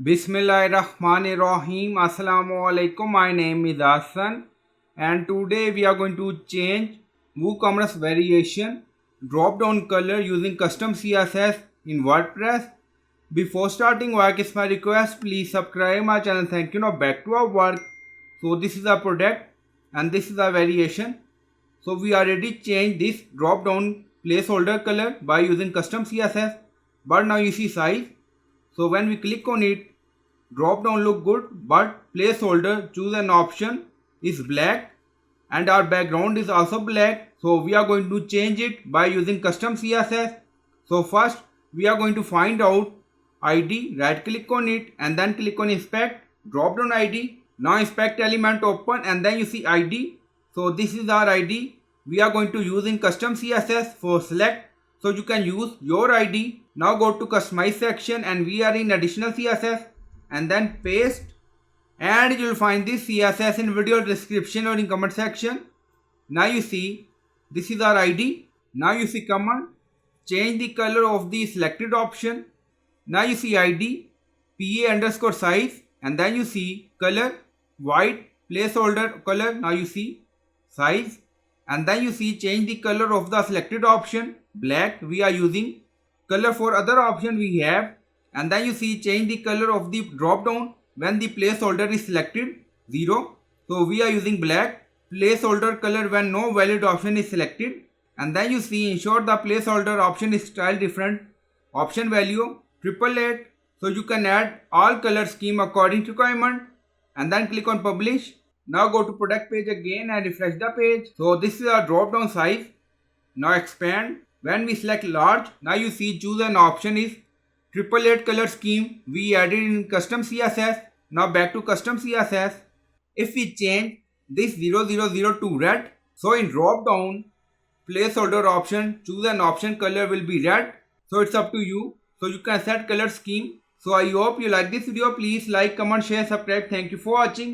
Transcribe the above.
Bismillahirrahmanirrahim. Assalamu alaikum. My name is Hassan, and today we are going to change WooCommerce variation drop down color using custom CSS in WordPress. Before starting work, it's my request, please subscribe my channel. Thank you. Now back to our work. So this is our product and this is our variation. So we already changed this drop down placeholder color by using custom CSS, but now you see size. So when we click on it, drop down look good, but placeholder choose an option is black and our background is also black. So we are going to change it by using custom CSS. So first we are going to find out ID, right click on it and then click on inspect, drop down ID. Now inspect element open and then you see ID. So this is our ID. We are going to use in custom CSS for select. So you can use your ID. Now go to customize section and we are in additional CSS and then paste, and you will find this CSS in video description or in comment section. Now you see this is our ID. Now you see command change the color of the selected option. Now you see ID PA underscore size and then you see color white placeholder color. Now you see size and then you see change the color of the selected option black. We are using color for other option we have, and then you see change the color of the drop down when the placeholder is selected 0. So we are using black placeholder color when no valid option is selected, and then you see ensure the placeholder option is style different option value 888. So you can add all color scheme according to requirement and then click on publish. Now go to product page again and refresh the page. So this is our drop down size. Now expand. When we select large, now you see choose an option is 888 color scheme we added in custom CSS. Now back to custom CSS. If we change this 000 to red, so in drop down placeholder option choose an option color will be red. So it's up to you. So you can set color scheme. So I hope you like this video. Please like, comment, share, subscribe. Thank you for watching.